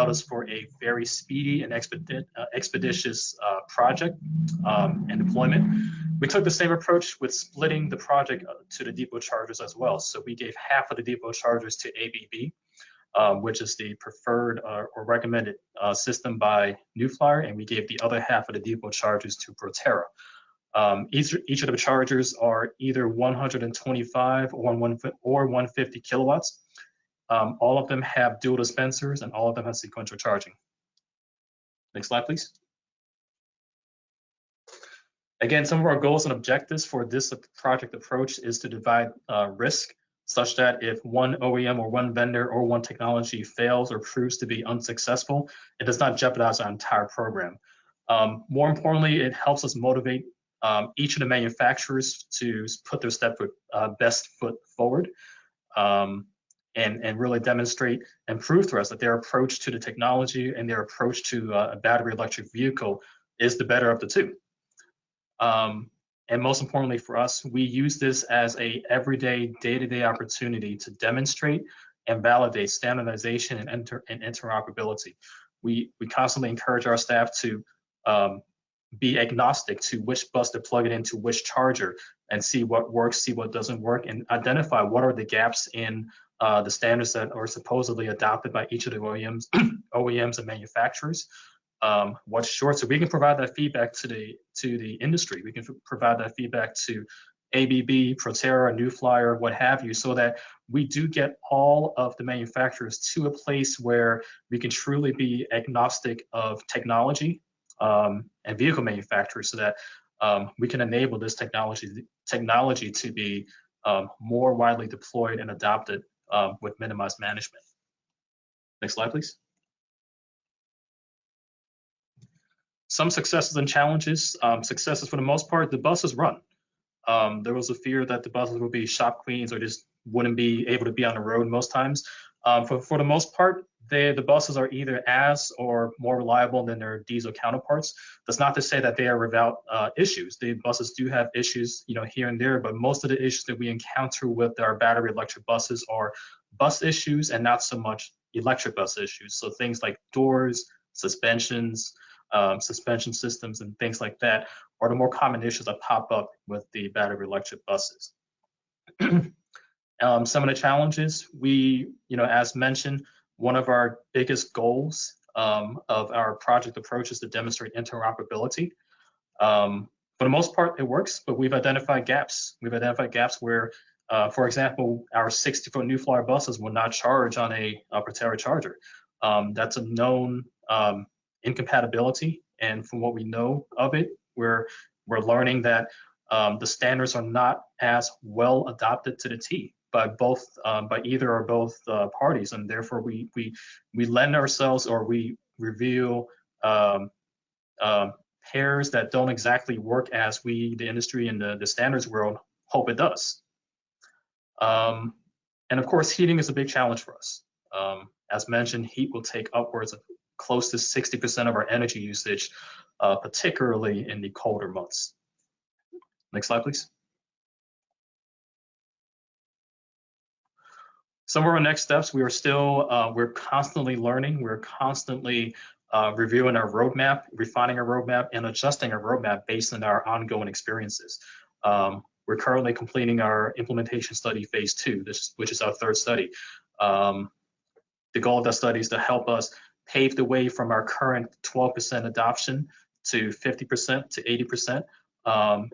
us for a very speedy and expeditious project and deployment. We took the same approach with splitting the project to the depot chargers as well. So we gave half of the depot chargers to ABB, which is the preferred or recommended system by New Flyer, and we gave the other half of the depot chargers to Proterra. Each of the chargers are either 125 or 150 kilowatts. All of them have dual dispensers, and all of them have sequential charging. Next slide, please. Again, some of our goals and objectives for this project approach is to divide risk, such that if one OEM or one vendor or one technology fails or proves to be unsuccessful, it does not jeopardize our entire program. More importantly, it helps us motivate each of the manufacturers to put their best foot forward, and really demonstrate and prove to us that their approach to the technology and their approach to a battery electric vehicle is the better of the two. And most importantly for us, we use this as a everyday, day-to-day opportunity to demonstrate and validate standardization and interoperability. We constantly encourage our staff to be agnostic to which bus to plug it into which charger, and see what works, see what doesn't work, and identify what are the gaps in the standards that are supposedly adopted by each of the OEMs and manufacturers. What's short, so we can provide that feedback to the industry. We can provide that feedback to ABB, Proterra, New Flyer, what have you, so that we do get all of the manufacturers to a place where we can truly be agnostic of technology and vehicle manufacturers, so that we can enable this technology to be more widely deployed and adopted with minimized management. Next slide, please. Some successes and challenges. Successes, for the most part, the buses run. There was a fear that the buses would be shop queens or just wouldn't be able to be on the road most times. For the most part, the buses are either as or more reliable than their diesel counterparts. That's not to say that they are without issues. The buses do have issues, here and there, but most of the issues that we encounter with our battery electric buses are bus issues and not so much electric bus issues. So things like doors, suspensions, suspension systems, and things like that are the more common issues that pop up with the battery electric buses. Some of the challenges, as mentioned, one of our biggest goals of our project approach is to demonstrate interoperability. For the most part, it works, but we've identified gaps. We've identified gaps where, for example, our 60-foot New Flyer buses will not charge on a Proterra charger. That's a known incompatibility, and from what we know of it, we're learning that the standards are not as well adopted to the T by either or both parties, and therefore we lend ourselves, or we reveal pairs that don't exactly work as we, the industry and the standards world, hope it does. And of course, heating is a big challenge for us. As mentioned, heat will take upwards of close to 60% of our energy usage, particularly in the colder months. Next slide, please. Some of our next steps, we are still, we're constantly learning, we're constantly reviewing our roadmap, refining our roadmap, and adjusting our roadmap based on our ongoing experiences. We're currently completing our implementation study phase 2, which is our third study. The goal of that study is to help us pave the way from our current 12% adoption to 50% to 80%,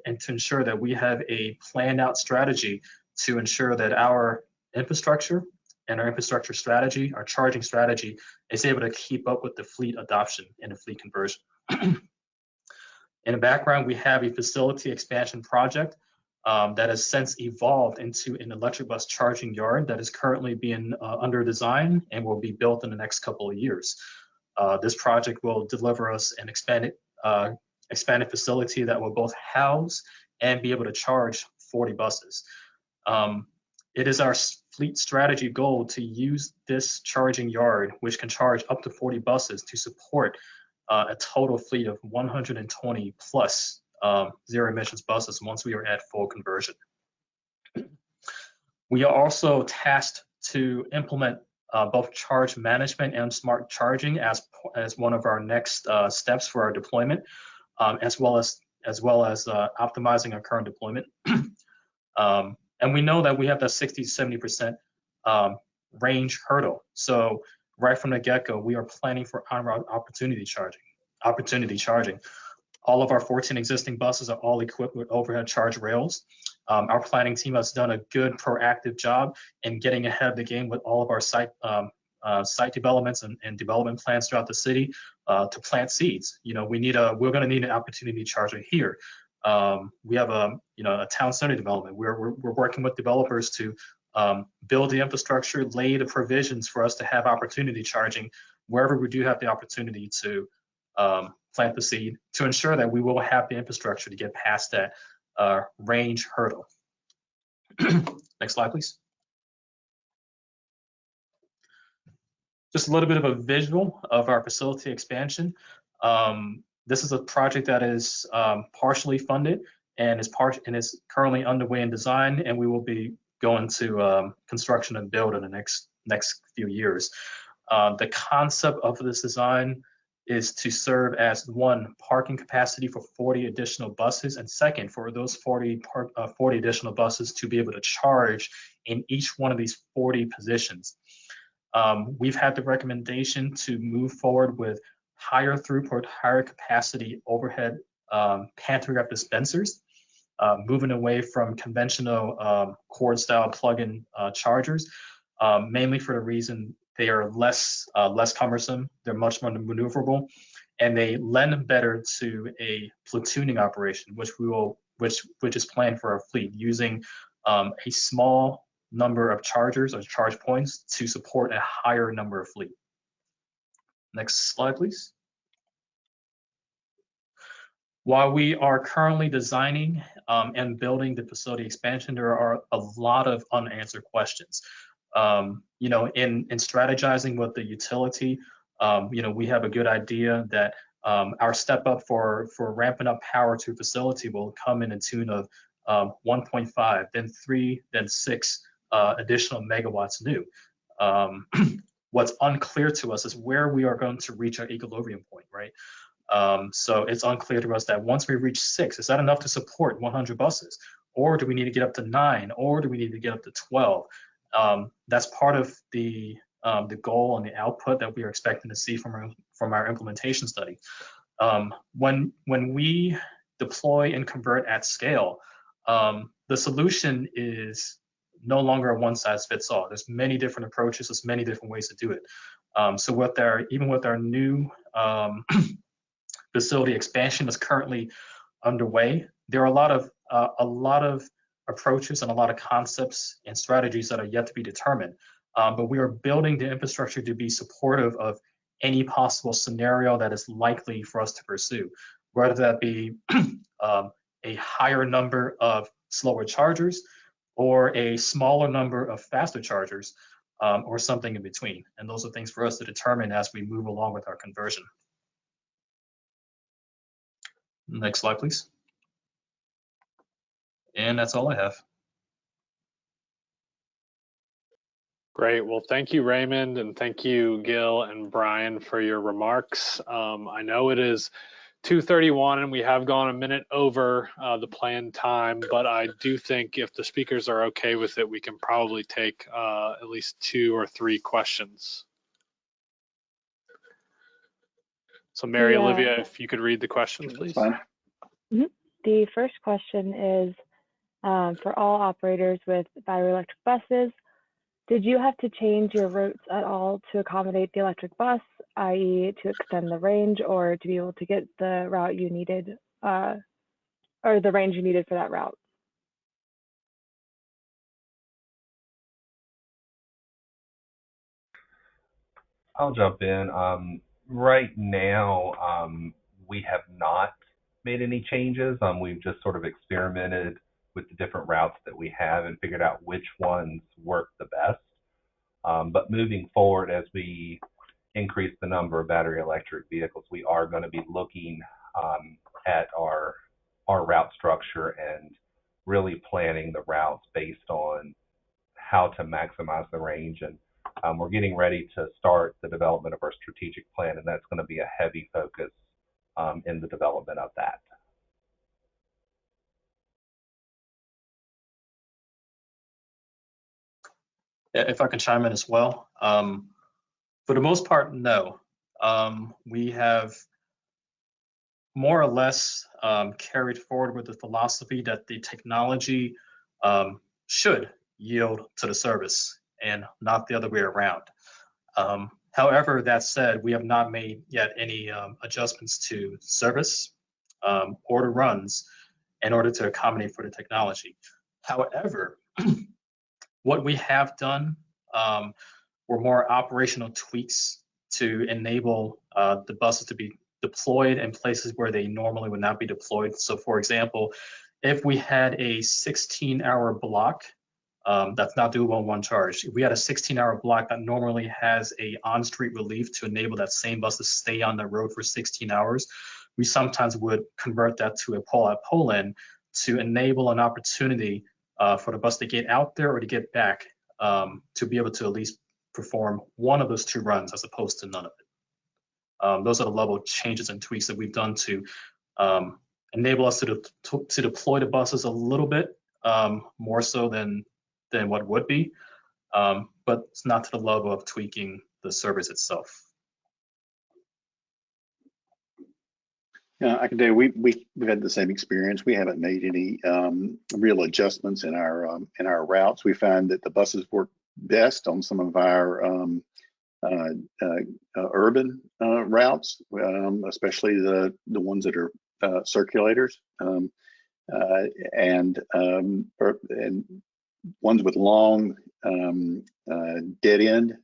and to ensure that we have a planned out strategy to ensure that our infrastructure and our infrastructure strategy, our charging strategy, is able to keep up with the fleet adoption and the fleet conversion. In the background, we have a facility expansion project that has since evolved into an electric bus charging yard that is currently being under design and will be built in the next couple of years. This project will deliver us an expanded facility that will both house and be able to charge 40 buses. It is our fleet strategy goal to use this charging yard, which can charge up to 40 buses, to support a total fleet of 120 plus zero emissions buses once we are at full conversion. We are also tasked to implement both charge management and smart charging as one of our next steps for our deployment, as well as optimizing our current deployment. And we know that we have that 60 to 70% range hurdle. So right from the get-go, we are planning for on-route opportunity charging. All of our 14 existing buses are all equipped with overhead charge rails. Our planning team has done a good proactive job in getting ahead of the game with all of our site developments and development plans throughout the city to plant seeds. You know, we're going to need an opportunity charger here. We have a town center development. We're working with developers to build the infrastructure, lay the provisions for us to have opportunity charging wherever we do have the opportunity to plant the seed, to ensure that we will have the infrastructure to get past that range hurdle. Next slide, please. Just a little bit of a visual of our facility expansion. This is a project that is partially funded and is currently underway in design, and we will be going to construction and build in the next few years. The concept of this design is to serve as, one, parking capacity for 40 additional buses, and second, for those 40 additional buses to be able to charge in each one of these 40 positions. We've had the recommendation to move forward with higher throughput, higher capacity overhead pantry rack dispensers, moving away from conventional cord style plug-in chargers, mainly for the reason they are less cumbersome, they're much more maneuverable, and they lend better to a platooning operation, which is planned for our fleet, using a small number of chargers or charge points to support a higher number of fleet. Next slide, please. While we are currently designing and building the facility expansion, there are a lot of unanswered questions. You know, in strategizing with the utility, you know, we have a good idea that our step up for ramping up power to facility will come in a tune of 1.5, then 3, then 6 additional megawatts new. What's unclear to us is where we are going to reach our equilibrium point, right? So it's unclear to us that once we reach 6, is that enough to support 100 buses? Or do we need to get up to 9? Or do we need to get up to 12? That's part of the goal and the output that we are expecting to see from our implementation study. When we deploy and convert at scale, the solution is no longer a one-size-fits-all. There's many different approaches. There's many different ways to do it. So even with our new facility expansion that's currently underway, there are a lot of approaches and a lot of concepts and strategies that are yet to be determined. But we are building the infrastructure to be supportive of any possible scenario that is likely for us to pursue, whether that be a higher number of slower chargers or a smaller number of faster chargers. or something in between. And those are things for us to determine as we move along with our conversion. Next slide, please. And that's all I have. Great. Well, thank you, Raymond, and thank you, Gil and Brian, for your remarks. I know it is 2:31 and we have gone a minute over the planned time, but I do think if the speakers are okay with it, we can probably take at least 2 or 3 questions. So Mary Olivia, if you could read the questions, please. Fine. The first question is for all operators with battery electric buses. Did you have to change your routes at all to accommodate the electric bus, i.e. to extend the range or to be able to get the route you needed or the range you needed for that route? I'll jump in. Right now, we have not made any changes. We've just sort of experimented with the different routes that we have and figured out which ones work the best. But moving forward, as we increase the number of battery electric vehicles, we are going to be looking at our route structure and really planning the routes based on how to maximize the range. And we're getting ready to start the development of our strategic plan, and that's going to be a heavy focus in the development of that. If I can chime in as well. For the most part, no. We have more or less carried forward with the philosophy that the technology should yield to the service and not the other way around. However, that said, we have not made yet any adjustments to service or to runs in order to accommodate for the technology. However, what we have done were more operational tweaks to enable the buses to be deployed in places where they normally would not be deployed. So for example, if we had a 16-hour block, that's not doable on one charge. If we had a 16-hour block that normally has a on-street relief to enable that same bus to stay on the road for 16 hours, we sometimes would convert that to a pull-out pull-in to enable an opportunity for the bus to get out there or to get back to be able to at least perform one of those 2 runs as opposed to none of it. Those are the level of changes and tweaks that we've done to enable us to deploy the buses a little bit more so than what would be, but it's not to the level of tweaking the service itself. Yeah, I can tell you we've had the same experience. We haven't made any real adjustments in our routes. We find that the buses work best on some of our urban routes, especially the ones that are circulators, and ones with long deadhead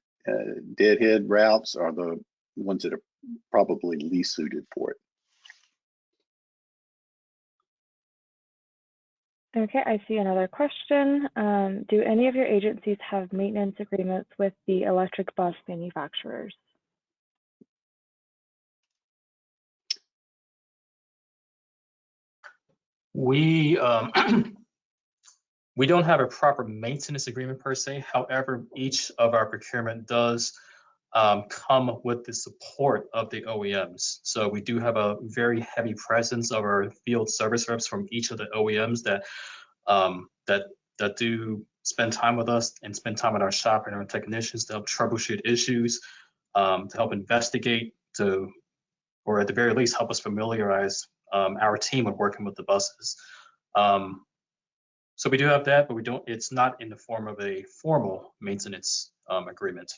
routes are the ones that are probably least suited for it. Okay, I see another question. Do any of your agencies have maintenance agreements with the electric bus manufacturers? We we don't have a proper maintenance agreement per se. However, each of our procurement does come with the support of the OEMs. So we do have a very heavy presence of our field service reps from each of the OEMs that do spend time with us and spend time at our shop and our technicians to help troubleshoot issues, to help investigate, or at the very least help us familiarize our team with working with the buses. So we do have that, but we don't. It's not in the form of a formal maintenance agreement.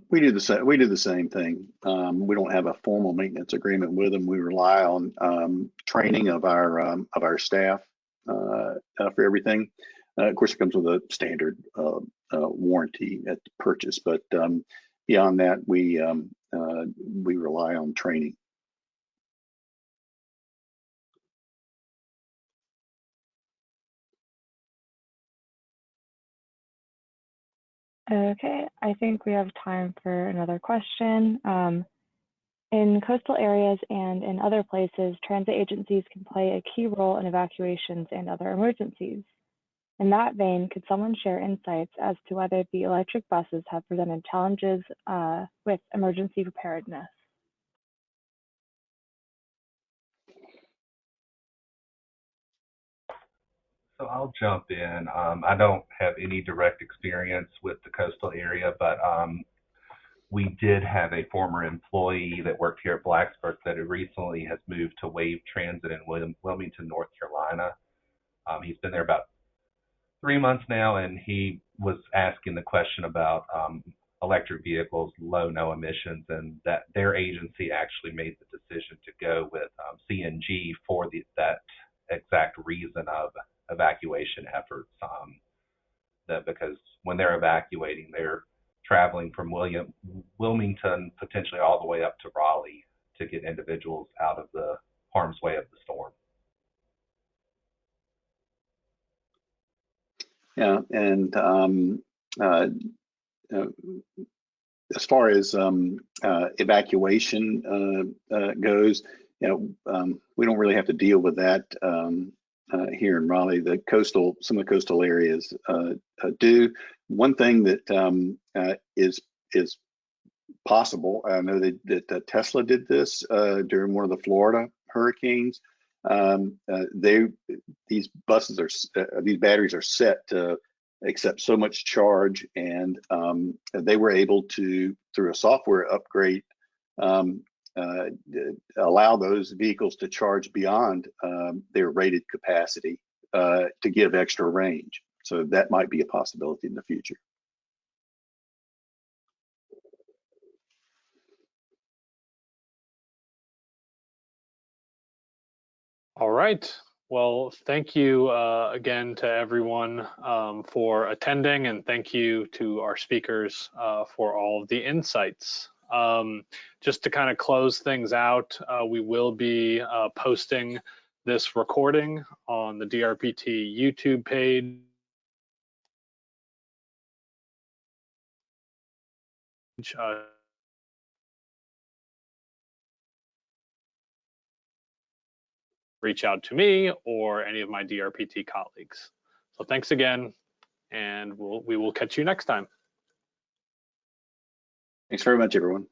We do the same thing. We don't have a formal maintenance agreement with them. We rely on training of our staff for everything. Of course, it comes with a standard warranty at the purchase, but beyond that, we rely on training. Okay, I think we have time for another question. In coastal areas and in other places, transit agencies can play a key role in evacuations and other emergencies. In that vein, could someone share insights as to whether the electric buses have presented challenges with emergency preparedness? So I'll jump in. I don't have any direct experience with the coastal area, but we did have a former employee that worked here at Blacksburg that recently has moved to Wave Transit in Wilmington, North Carolina. He's been there about 3 months now, and he was asking the question about electric vehicles, no emissions, and that their agency actually made the decision to go with CNG for that exact reason of evacuation efforts. Because when they're evacuating, they're traveling from Wilmington potentially all the way up to Raleigh to get individuals out of the harm's way of the storm. Yeah, and as far as evacuation goes, we don't really have to deal with that here in Raleigh. Some of the coastal areas do. One thing that is possible, I know that Tesla did this during one of the Florida hurricanes. These batteries are set to accept so much charge, and they were able to, through a software upgrade, allow those vehicles to charge beyond their rated capacity to give extra range. So that might be a possibility in the future. All right. Well, thank you again to everyone for attending, and thank you to our speakers for all of the insights. Just to kind of close things out, we will be posting this recording on the DRPT YouTube page. Reach out to me or any of my DRPT colleagues. So thanks again, and we will catch you next time. Thanks very much, everyone.